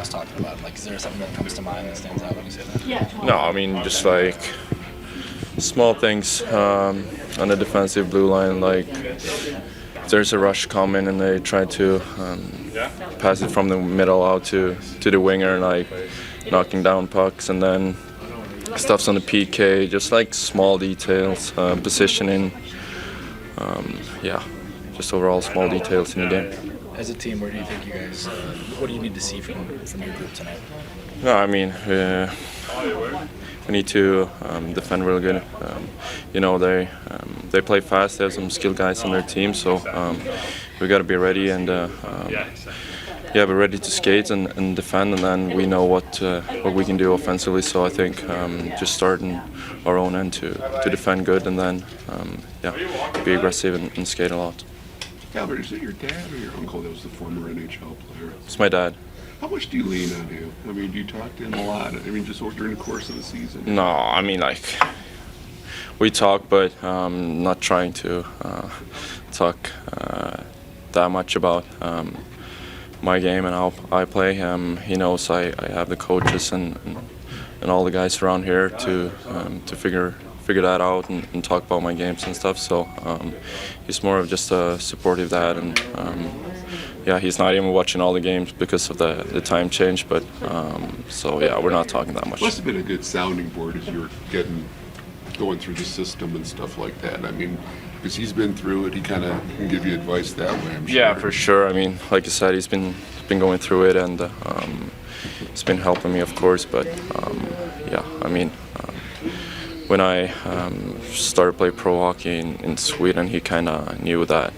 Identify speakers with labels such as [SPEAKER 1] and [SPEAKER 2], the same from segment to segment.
[SPEAKER 1] us talking about it? Like, is there something that comes to mind that stands out when you say that?
[SPEAKER 2] No, I mean, just like small things on the defensive blue line, like if there's a rush coming and they try to pass it from the middle out to the winger, like knocking down pucks, and then stuff's on the PK, just like small details, positioning, just overall small details in the game.
[SPEAKER 1] As a team, where do you think you guys, what do you need to see from your group tonight?
[SPEAKER 2] No, I mean, we need to defend real good. They play fast. They have some skilled guys on their team, so we got to be ready and be ready to skate and defend. And then we know what we can do offensively. So I think just starting our own end to defend good, and then be aggressive and skate a lot.
[SPEAKER 3] Albert, is it your dad or your uncle that was the former NHL player?
[SPEAKER 2] It's my dad.
[SPEAKER 3] How much do you lean on him? I mean, do you talk to him a lot? I mean, just during the course of the season?
[SPEAKER 2] No, I mean, like, we talk, but not trying to talk that much about my game and how I play. He knows I have the coaches and all the guys around here to figure that out and talk about my games and stuff. So he's more of just a supportive dad, and he's not even watching all the games because of the time change. But we're not talking that much.
[SPEAKER 3] Must have been a good sounding board as you were going through the system and stuff like that. I mean, because he's been through it, he kind of can give you advice that way, I'm sure.
[SPEAKER 2] Yeah, for sure. I mean, like I said, he's been going through it, and it's been helping me, of course. But I mean. When I started playing pro hockey in Sweden, he kind of knew that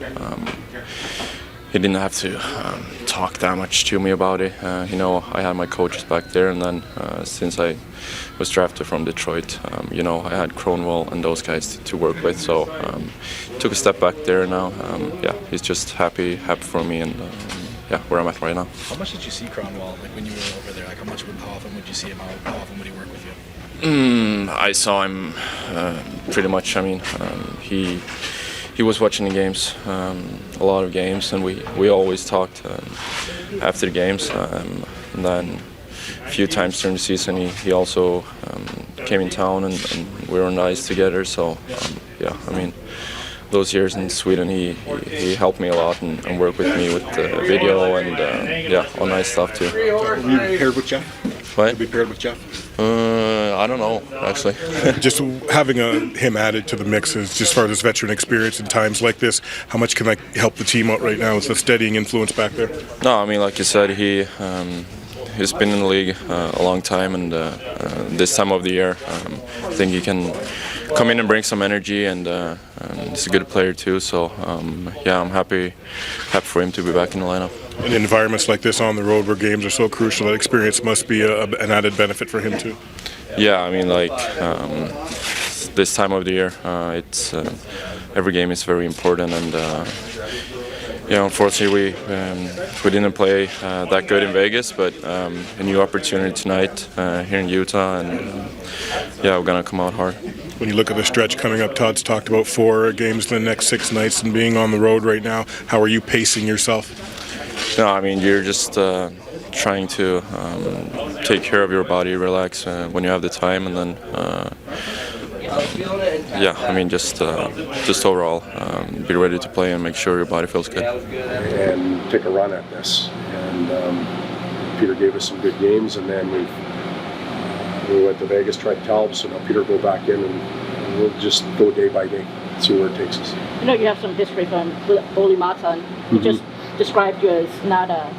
[SPEAKER 2] he didn't have to talk that much to me about it. I had my coaches back there, and then since I was drafted from Detroit, I had Kronwall and those guys to work with. So took a step back there now. He's just happy for me, and where I'm at right now.
[SPEAKER 1] How much did you see Kronwall, like when you were over there? Like how often would you see him? How often would he work with you?
[SPEAKER 2] I saw him pretty much. I mean, he was watching the games, a lot of games, and we always talked after the games. And then a few times during the season, he also came in town, and we were on the ice together. So I mean, those years in Sweden, he helped me a lot and worked with me with the video and all nice stuff too.
[SPEAKER 4] Have you paired with Jeff?
[SPEAKER 2] What?
[SPEAKER 4] Have you paired with Jeff?
[SPEAKER 2] I don't know, actually.
[SPEAKER 4] Just having him added to the mix is just far as veteran experience in times like this, how much can help the team out right now? Is the steadying influence back there?
[SPEAKER 2] No, I mean, like you said, he's been in the league a long time, and this time of the year, I think he can come in and bring some energy, and he's a good player too. So I'm happy for him to be back in the lineup.
[SPEAKER 4] In environments like this on the road where games are so crucial, that experience must be an added benefit for him too.
[SPEAKER 2] Yeah, I mean, like this time of the year, it's every game is very important, and unfortunately we didn't play that good in Vegas, but a new opportunity tonight here in Utah, and we're gonna come out hard.
[SPEAKER 4] When you look at the stretch coming up, Todd's talked about 4 games in the next 6 nights and being on the road right now. How are you pacing yourself?
[SPEAKER 2] No, I mean, you're just trying to take care of your body, relax when you have the time, and then I mean, just overall be ready to play and make sure your body feels good.
[SPEAKER 5] And take a run at this. And Peter gave us some good games, and then we went to Vegas, tried to help, so now Peter go back in, and we'll just go day by day, see where it takes us.
[SPEAKER 6] I know you have some history from Olli Matan. He just described you as not a,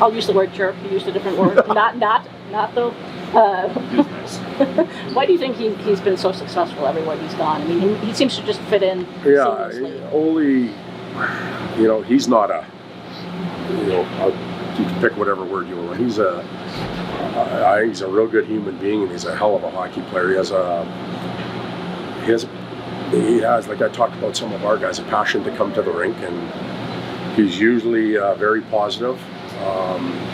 [SPEAKER 6] I'll use the word jerk, he used a different word, not though. Why do you think he's been so successful everywhere he's gone? I mean, he seems to just fit in seamlessly.
[SPEAKER 5] Olli, he's not a, you can pick whatever word you want. I think he's a real good human being, and he's a hell of a hockey player. He has, like I talked about some of our guys, a passion to come to the rink, and he's usually very positive.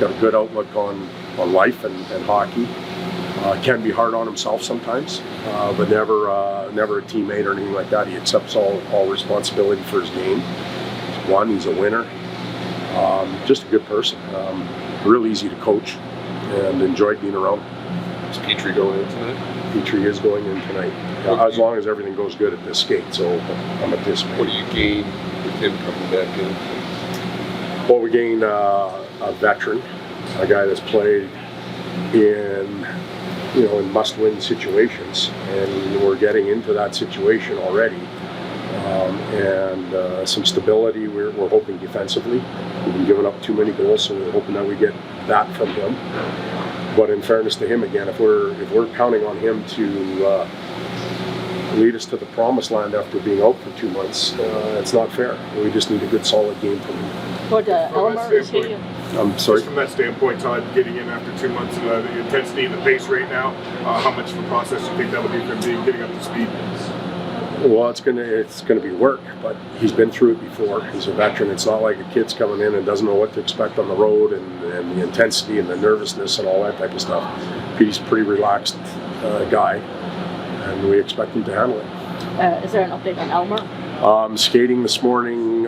[SPEAKER 5] Got a good outlook on life and hockey. Can be hard on himself sometimes, but never a teammate or anything like that. He accepts all responsibility for his game. He's a winner. Just a good person. Real easy to coach. and enjoyed being around.
[SPEAKER 3] Is Petrie going in tonight?
[SPEAKER 5] Petrie is going in tonight, as long as everything goes good at this skate, so I'm at this
[SPEAKER 3] What do you gain with him coming back in?
[SPEAKER 5] Well, we gain a veteran, a guy that's played in in must-win situations, and we're getting into that situation already. And some stability. We're hoping defensively. We've been giving up too many goals, so we're hoping that we get that from him. But in fairness to him, again, if we're counting on him to lead us to the promised land after being out for 2 months, it's not fair. We just need a good, solid game from him.
[SPEAKER 6] But Elmer, is he?
[SPEAKER 5] I'm sorry.
[SPEAKER 7] Just from that standpoint, Todd, getting in after 2 months of the intensity and the pace right now, how much of a process do you think that will be for him getting up to speed?
[SPEAKER 5] Well, it's gonna be work, but he's been through it before. He's a veteran. It's not like a kid's coming in and doesn't know what to expect on the road, and the intensity and the nervousness and all that type of stuff. He's a pretty relaxed guy, and we expect him to handle it.
[SPEAKER 6] Is there an update on Elmer?
[SPEAKER 5] Skating this morning,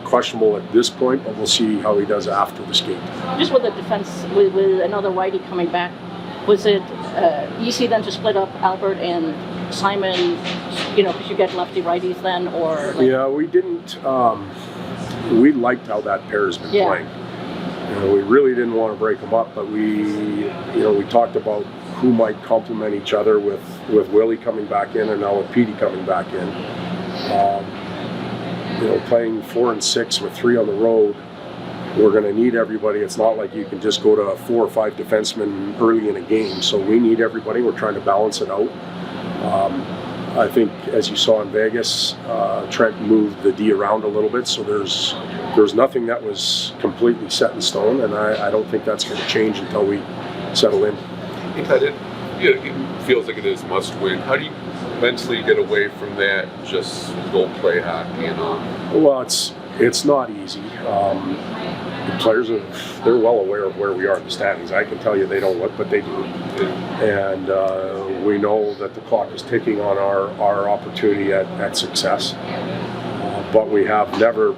[SPEAKER 5] questionable at this point, but we'll see how he does after the skate.
[SPEAKER 6] Just with the defense, with another righty coming back, was it easy then to split up Albert and Simon, because you get lefty righties then, or?
[SPEAKER 5] Yeah, we didn't. We liked how that pair has been playing. We really didn't want to break them up, but we talked about who might complement each other with Willie coming back in and now with Petey coming back in. Playing 4 and 6 with 3 on the road, we're going to need everybody. It's not like you can just go to 4 or 5 defensemen early in a game, so we need everybody. We're trying to balance it out. I think, as you saw in Vegas, Trent moved the D around a little bit, so there's nothing that was completely set in stone, and I don't think that's going to change until we settle in.
[SPEAKER 3] It feels like it is must win. How do you mentally get away from that? Just go play hockey and all.
[SPEAKER 5] Well, it's not easy. The players they're well aware of where we are in the standings. I can tell you they don't look, but they do. And we know that the clock is ticking on our opportunity at success. But we have never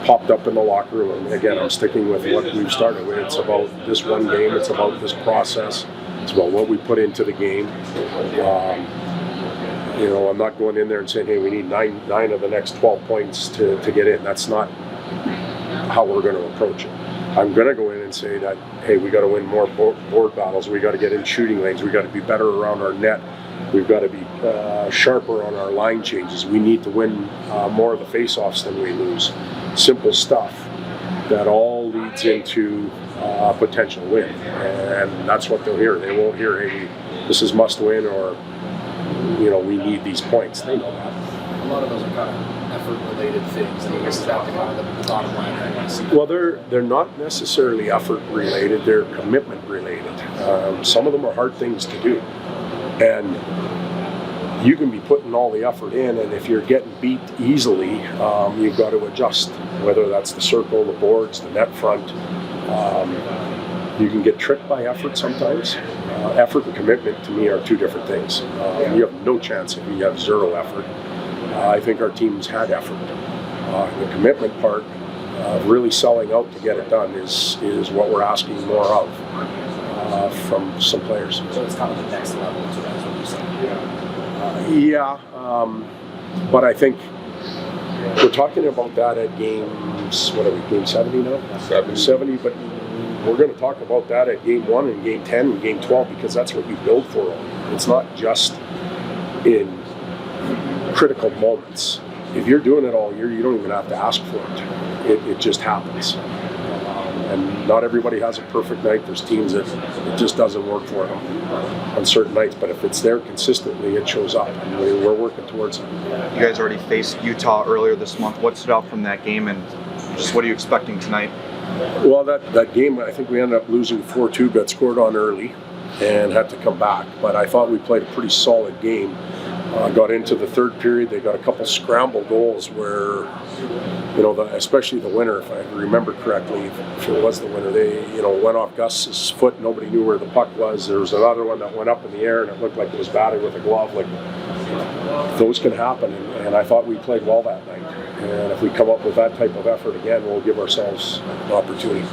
[SPEAKER 5] popped up in the locker room. And again, I'm sticking with what we've started with. It's about this one game. It's about this process. It's about what we put into the game. I'm not going in there and saying, hey, we need nine of the next 12 points to get in. That's not how we're going to approach it. I'm going to go in and say that, hey, we got to win more board battles. We got to get in shooting lanes. We got to be better around our net. We've got to be sharper on our line changes. We need to win more of the face-offs than we lose. Simple stuff that all leads into a potential win, and that's what they'll hear. They won't hear, hey, this is must win, or we need these points. They know that.
[SPEAKER 8] A lot of those are kind of effort-related things, and this is at the bottom line.
[SPEAKER 5] Well, they're not necessarily effort-related. They're commitment-related. Some of them are hard things to do, and you can be putting all the effort in, and if you're getting beat easily, you've got to adjust. Whether that's the circle, the boards, the net front. You can get tricked by effort sometimes. Effort and commitment, to me, are two different things. You have no chance if you have zero effort. I think our team's had effort. The commitment part, really selling out to get it done, is what we're asking more of from some players.
[SPEAKER 8] So it's kind of the next level to that, is what you're saying.
[SPEAKER 5] But I think we're talking about that at games, game 70 now? 70, but we're going to talk about that at game 1 and game 10 and game 12, because that's what you build for. It's not just in critical moments. If you're doing it all year, you don't even have to ask for it. It just happens. And not everybody has a perfect night. There's teams that it just doesn't work for them on certain nights. But if it's there consistently, it shows up. And we're working towards it.
[SPEAKER 9] You guys already faced Utah earlier this month. What stood out from that game, and just what are you expecting tonight?
[SPEAKER 5] Well, that game, I think we ended up losing 4-2, got scored on early, and had to come back. But I thought we played a pretty solid game. Got into the third period, they got a couple scramble goals where, especially the winner, if I remember correctly, if it was the winner, they, went off Gus's foot. Nobody knew where the puck was. There was another one that went up in the air, and it looked like it was batted with a glove. Like, those can happen, and I thought we played well that night. And if we come up with that type of effort again, we'll give ourselves an opportunity.